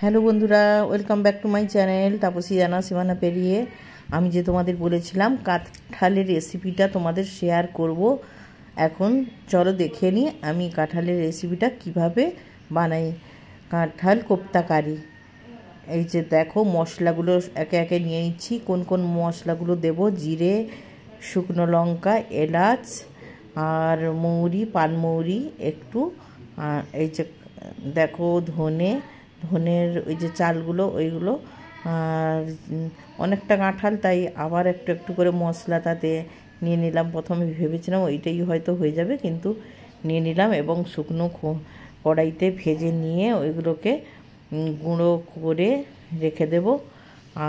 Hello বন্ধুরা, welcome back to my channel Tapasi Jana সীমানা পেরিয়ে। আমি যে তোমাদের বলেছিলাম কাঁঠালের রেসিপিটা তোমাদের শেয়ার করব। এখন চলো দেখে নিই আমি কাঁঠালের রেসিপিটা কিভাবে বানাই। কাঁঠাল কোপ্তা কারি। এই যে দেখো মশলাগুলো একে একে নিয়ে নিচ্ছি। কোন কোন মশলাগুলো দেব: জিরে, শুকনো লঙ্কা, এলাচ আর মৌরি, পানমৌরি একটু, এই যে দেখো ধনের ওই যে চালগুলো ওইগুলো, আর অনেকটা কাঁঠাল তাই আবার একটু একটু করে মশলা তাতে নিয়ে নিলাম। প্রথমে ভেবেছিলাম ওইটাই হয়তো হয়ে যাবে, কিন্তু নিয়ে নিলাম এবং শুকনো কড়াইতে ভেজে নিয়ে ওইগুলোকে গুঁড়ো করে রেখে দেব।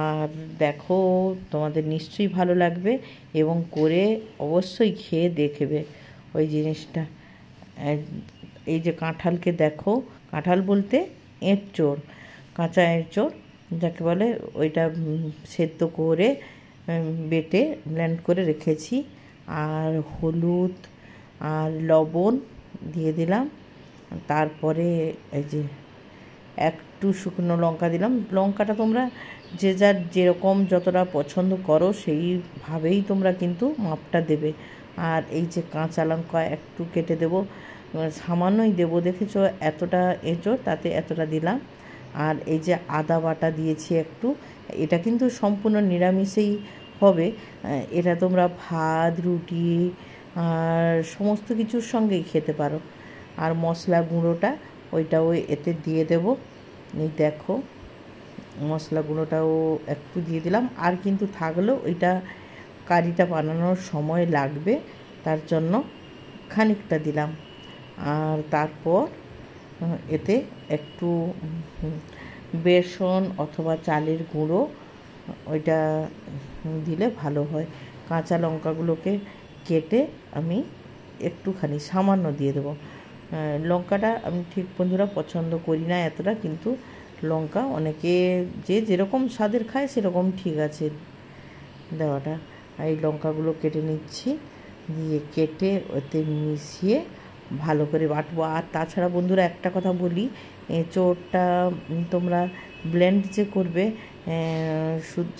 আর দেখো তোমাদের নিশ্চয়ই ভালো লাগবে এবং করে অবশ্যই খেয়ে দেখবে ওই জিনিসটা। এই যে কাঁঠালকে দেখো, কাঁঠাল বলতে এঁচোড়, কাঁচা এঁচোড় যাকে বলে, ওইটা সেদ্ধ করে বেটে ব্লেন্ড করে রেখেছি। আর হলুদ আর লবণ দিয়ে দিলাম। তারপরে এই যে একটু শুকনো লঙ্কা দিলাম। লঙ্কাটা তোমরা যে যার যেরকম যতটা পছন্দ করো সেইভাবেই তোমরা কিন্তু মাপটা দেবে। আর এই যে কাঁচা লঙ্কা একটু কেটে দেবো, সামান্যই দেবো, দেখেছো এতটা এঁচোড় তাতে এতটা দিলাম। আর এই যে আদা বাটা দিয়েছি একটু। এটা কিন্তু সম্পূর্ণ নিরামিষেই হবে। এটা তোমরা ভাত, রুটি আর সমস্ত কিছুর সঙ্গেই খেতে পারো। আর মশলা গুঁড়োটা ওইটাও এতে দিয়ে দেবো। এই দেখো মশলা গুঁড়োটাও একটু দিয়ে দিলাম। আর কিন্তু থাকলেও ওইটা কারিটা বানানোর সময় লাগবে, তার জন্য খানিকটা দিলাম। আর তারপর এতে একটু বেসন অথবা চালের গুঁড়ো ওইটা দিলে ভালো হয়। কাঁচা লঙ্কাগুলোকে কেটে আমি একটুখানি সামান্য দিয়ে দেবো। লঙ্কাটা আমি ঠিক বন্ধুরা পছন্দ করি না এতটা, কিন্তু লঙ্কা অনেকে যে যেরকম স্বাদের খায় সেরকম ঠিক আছে দেওয়াটা। এই লঙ্কাগুলো কেটে নিচ্ছি, দিয়ে কেটে ওতে মিশিয়ে ভালো করে বাটবো। আর তাছাড়া বন্ধুরা একটা কথা বলি, এঁচোড়টা তোমরা ব্লেন্ড যে করবে,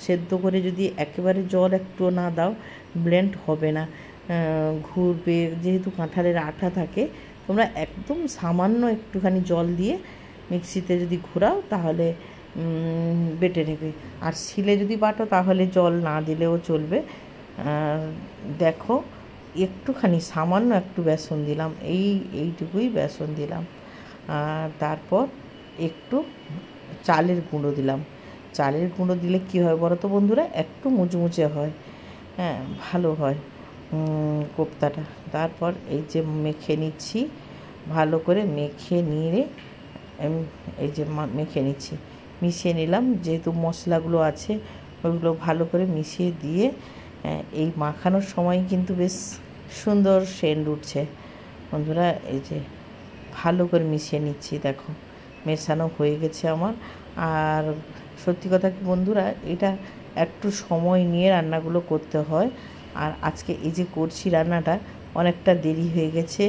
সেদ্ধ করে যদি একেবারে জল একটুও না দাও ব্লেন্ড হবে না, ঘুরবে। যেহেতু কাঁঠালের আঠা থাকে, তোমরা একদম সামান্য একটুখানি জল দিয়ে মিক্সিতে যদি ঘোরাও তাহলে বেটে নেবে। আর শিলে যদি বাটো তাহলে জল না দিলেও চলবে। দেখো একটুখানি সামান্য একটু বেসন দিলাম, এইটুকুই বেসন দিলাম। আর তারপর একটু চালের গুঁড়ো দিলাম। চালের গুঁড়ো দিলে কী হয় বলো তো বন্ধুরা, একটু মুচমুচে হয়, হ্যাঁ ভালো হয় কোপ্তাটা। তারপর এই যে মেখে নিচ্ছি, ভালো করে মেখে নিয়ে এই যে মেখে নিচ্ছি, মিশিয়ে নিলাম। যেহেতু মশলাগুলো আছে ওইগুলো ভালো করে মিশিয়ে দিয়ে এই মাখানোর সময় কিন্তু বেশ সুন্দর সেন্ট উঠছে বন্ধুরা। এই যে ভালো করে মিশিয়ে নিচ্ছি, দেখো মেশানো হয়ে গেছে আমার। আর সত্যি কথা কি বন্ধুরা, এটা একটু সময় নিয়ে রান্নাগুলো করতে হয়। আর আজকে এই যে করছি রান্নাটা, অনেকটা দেরি হয়ে গেছে।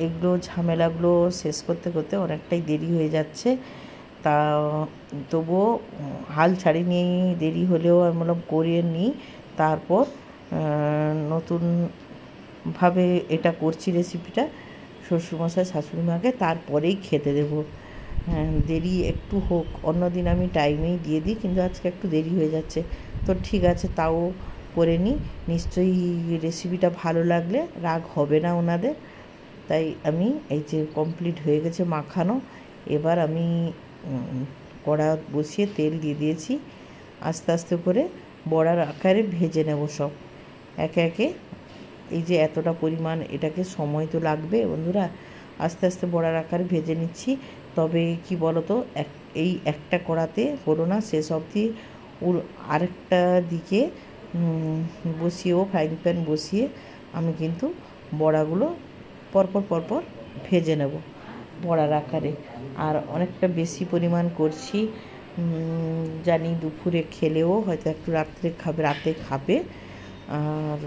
এগুলো ঝামেলাগুলো শেষ করতে করতে অনেকটাই দেরি হয়ে যাচ্ছে। তা তবুও হাল ছাড়িনি, দেরি হলেও আমি বললাম করিয়ে নিই। তারপর নতুনভাবে এটা করছি রেসিপিটা শ্বশুরমশাই শাশুড়িমাকে, তারপরেই খেতে দেবো। দেরি একটু হোক, অন্যদিন আমি টাইমেই দিয়ে দিই, কিন্তু আজকে একটু দেরি হয়ে যাচ্ছে। তো ঠিক আছে, তাও করে নিই। নিশ্চয়ই রেসিপিটা ভালো লাগলে রাগ হবে না ওনাদের। তাই আমি এই যে কমপ্লিট হয়ে গেছে মাখানো। এবার আমি কড়া বসিয়ে তেল দিয়ে দিয়েছি। আস্তে আস্তে করে বড়ার আকারে ভেজে নেব সব একে একে। এই যে এতটা পরিমাণ, এটাকে সময় তো লাগবে বন্ধুরা। আস্তে আস্তে বড়ার আকারে ভেজে নিচ্ছি। তবে কি বলো তো, এই একটা কড়াতে করো না, শেষ অবধি আরেকটা দিকে বসিয়েও, ফ্রাইং প্যান বসিয়ে আমি কিন্তু বড়াগুলো পরপর ভেজে নেব বড়ার আকারে। আর অনেকটা বেশি পরিমাণ করছি, জানি দুপুরে খেলেও হয়তো একটু রাতে খাবে। আর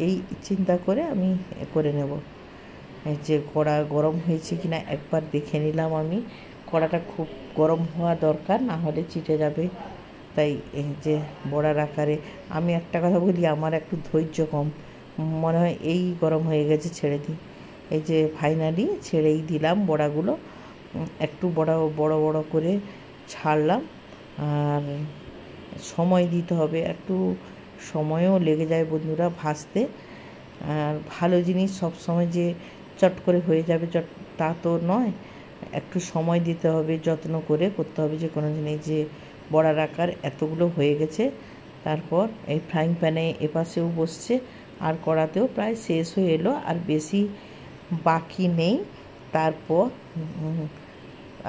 এই চিন্তা করে আমি করে নেব। এই যে কড়া গরম হয়েছে কিনা একবার দেখে নিলাম আমি। কড়াটা খুব গরম হওয়া দরকার, না হলে চিটে যাবে। তাই এই যে বড়ার আকারে, আমি একটা কথা বলি, আমার একটু ধৈর্য কম, মনে হয় এই গরম হয়ে গেছে, ছেড়ে দিই। এই যে ফাইনালি ছেড়েই দিলাম বড়াগুলো, একটু বড় বড় করে ছাড়লাম। আর সময় দিতে হবে, একটু সময়ও লেগে যায় বন্ধুরা ভাজতে। আর ভালো জিনিস সব সময় যে চট করে হয়ে যাবে তা তো নয়, একটু সময় দিতে হবে, যত্ন করে করতে হবে যে কোনো জিনিস। যে বড়ার আকার এতগুলো হয়ে গেছে, তারপর এই ফ্রাইং প্যানে এপাশেও বসছে, আর কড়াতেও প্রায় শেষ হয়ে এলো, আর বেশি বাকি নেই। তারপর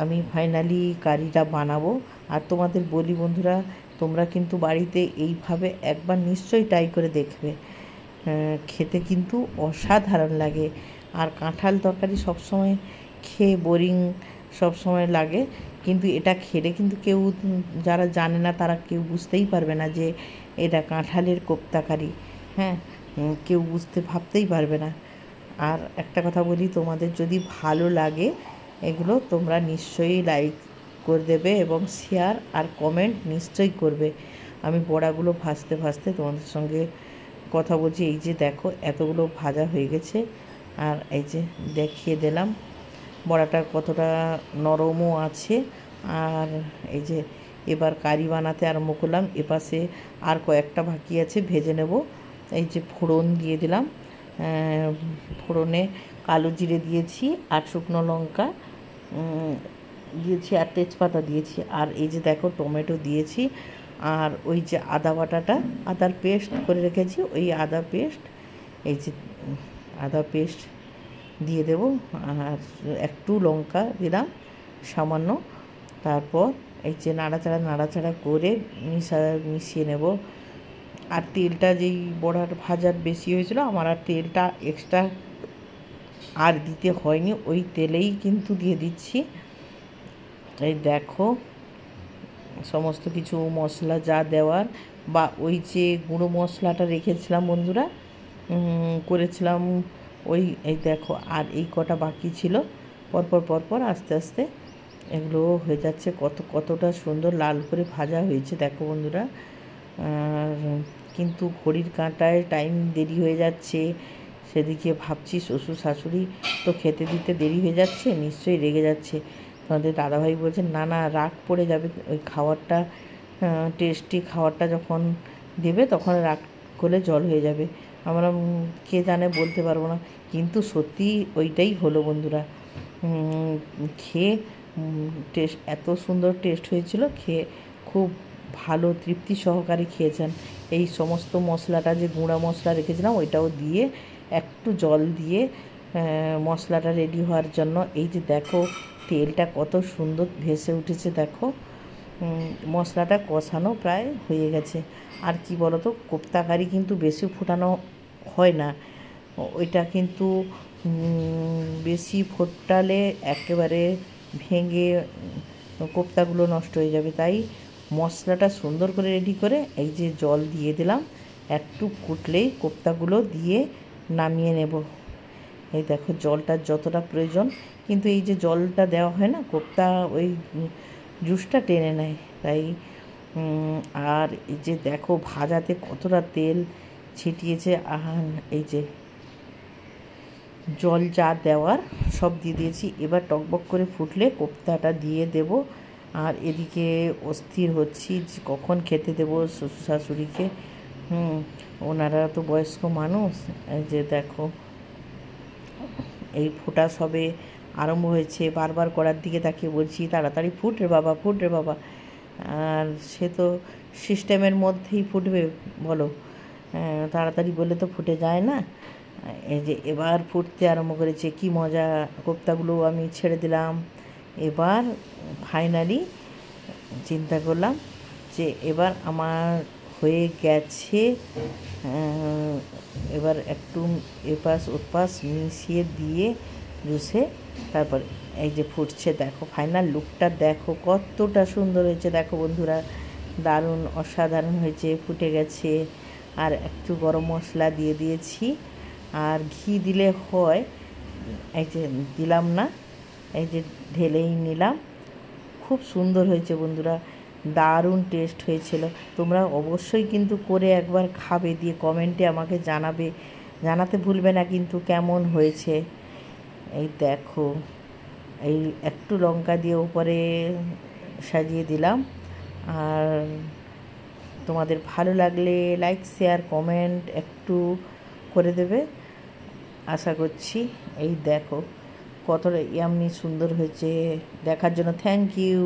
আমি ফাইনালি কারিটা বানাবো। আর তোমাদের বলি বন্ধুরা, তোমরা কিন্তু বাড়িতে এইভাবে একবার নিশ্চয়ই ট্রাই করে দেখবে, খেতে কিন্তু অসাধারণ লাগে। আর কাঁঠাল তরকারি সবসময় খেয়ে বোরিং সবসময় লাগে, কিন্তু এটা খেলে কিন্তু কেউ, যারা জানে না তারা কেউ বুঝতেই পারবে না যে এটা কাঁঠালের কোপ্তাকারি। হ্যাঁ, কেউ ভাবতেই পারবে না। আর একটা কথা বলি, তোমাদের যদি ভালো লাগে এগুলো, তোমরা নিশ্চয়ই লাইক করে দেবে এবং শেয়ার আর কমেন্ট নিশ্চয়ই করবে। আমি বড়াগুলো ভাজতে ভাজতে তোমাদের সঙ্গে কথা বলছি। এই যে দেখো এতগুলো ভাজা হয়ে গেছে, আর এই যে দেখিয়ে দিলাম বড়াটা কতটা নরমও আছে। আর এই যে এবার কারি বানাতে আরম্ভ করলাম। এপাশে আর কয়েকটা বাকি আছে, ভেজে নেব। এই যে ফোড়ন দিয়ে দিলাম, ফোড়নে কালো জিরে দিয়েছি, আর শুকনো লঙ্কা দিয়েছি, আর তেজপাতা দিয়েছি। আর এই যে দেখো টমেটো দিয়েছি, আর ওই যে আদা বাটাটা, আদার পেস্ট করে রেখেছি, ওই আদা পেস্ট, এই যে আদা পেস্ট দিয়ে দেব। আর একটু লঙ্কা দিলাম সামান্য। তারপর এই যে নাড়াচাড়া করে মিশিয়ে নেব। আর তেলটা যেই বড়ার ভাজার বেশি হয়েছিল, আমার আর তেলটা এক্সট্রা আর দিতে হয়নি, ওই তেলেই কিন্তু দিয়ে দিচ্ছি। এই দেখো সমস্ত কিছু মশলা যা দেওয়ার, বা ওই যে গুঁড়ো মশলাটা রেখেছিলাম বন্ধুরা, করেছিলাম ওই, এই দেখো আর এই কটা বাকি ছিল, পরপর আস্তে আস্তে এগুলো হয়ে যাচ্ছে। কতটা সুন্দর লাল করে ভাজা হয়েছে দেখো বন্ধুরা। আর কিন্তু ঘড়ির কাঁটায় টাইম দেরি হয়ে যাচ্ছে, সেদিকে ভাবছি শ্বশুর শাশুড়ি তো খেতে দিতে দেরি হয়ে যাচ্ছে, নিশ্চয়ই রেগে যাচ্ছে। তোমাদের দাদাভাই বলছেন না রাগ পড়ে যাবে, ওই খাবারটা টেস্টি খাবারটা যখন দেবে তখন রাগ করলে জল হয়ে যাবে। আমরা কে জানে, বলতে পারবো না, কিন্তু সত্যি ওইটাই হলো বন্ধুরা। খেয়ে টেস্ট এত সুন্দর টেস্ট হয়েছিল, খেয়ে খুব ভালো তৃপ্তি সহকারে খেয়েছেন। এই সমস্ত মশলাটা যে গুঁড়া মশলা রেখেছিলাম ওইটাও দিয়ে একটু জল দিয়ে মশলাটা রেডি হওয়ার জন্য, এই যে দেখো তেলটা কত সুন্দর ভেসে উঠেছে দেখো। মশলাটা কষানো প্রায় হয়ে গেছে। আর কি বলো তো, কোপ্তাকারি কিন্তু বেশি ফোটানো হয় না, ওইটা কিন্তু বেশি ফোটালে একেবারে ভেঙে কোপ্তাগুলো নষ্ট হয়ে যাবে। তাই মশলাটা সুন্দর করে রেডি করে এই যে জল দিয়ে দিলাম, একটু ফুটলেই কোপ্তাগুলো দিয়ে নামিয়ে নেব। এই দেখো জলটার যতটা প্রয়োজন, কিন্তু এই যে জলটা দেওয়া হয় না, কোপ্তা ওই জুসটা টেনে নেয়। তাই আর এই যে দেখো ভাজাতে কতটা তেল ছিটিয়েছে, আর এই যে জল যা দেওয়ার সব দিয়ে দিয়েছি। এবার টকবক করে ফুটলে কোপ্তাটা দিয়ে দেব। আর এদিকে অস্থির হচ্ছি যে কখন খেতে দেবো শ্বশুর শাশুড়িকে। ওনারা তো বয়স্ক মানুষ। এই যে দেখো এই ফোটা সবে আরম্ভ হয়েছে, বারবার করার দিকে তাকিয়ে বলছি তাড়াতাড়ি ফুট রে বাবা। আর সে তো সিস্টেমের মধ্যেই ফুটবে, বলো, তাড়াতাড়ি বলে তো ফুটে যায় না। এই যে এবার ফুটতে আরম্ভ করেছে, কি মজা। কোপ্তাগুলো আমি ছেড়ে দিলাম। এবার ফাইনালি চিন্তা করলাম যে এবার আমার হয়ে গেছে। এবার একটু এপাশ ওপাশ মিশিয়ে দিয়ে জুসে, তারপর এই যে ফুটছে দেখো, ফাইনাল লুকটা দেখো কতটা সুন্দর হয়েছে দেখো বন্ধুরা, দারুণ অসাধারণ হয়েছে, ফুটে গেছে। আর একটু গরম মশলা দিয়ে দিয়েছি, আর ঘি দিলে হয়, এই যে দিলাম না, এই যে ঢেলেই নিলাম। খুব সুন্দর হয়েছে বন্ধুরা, দারুণ টেস্ট হয়েছিল। তোমরা অবশ্যই কিন্তু করে একবার খাবে, দিয়ে কমেন্টে আমাকে জানাতে ভুলবে না কিন্তু কেমন হয়েছে। এই দেখো, এই একটু লঙ্কা দিয়ে উপরে সাজিয়ে দিলাম। আর তোমাদের ভালো লাগলে লাইক শেয়ার কমেন্ট একটু করে দেবে আশা করছি। এই দেখো কতটা ইয়াম্মি সুন্দর হয়েছে, দেখার জন্য থ্যাংক ইউ।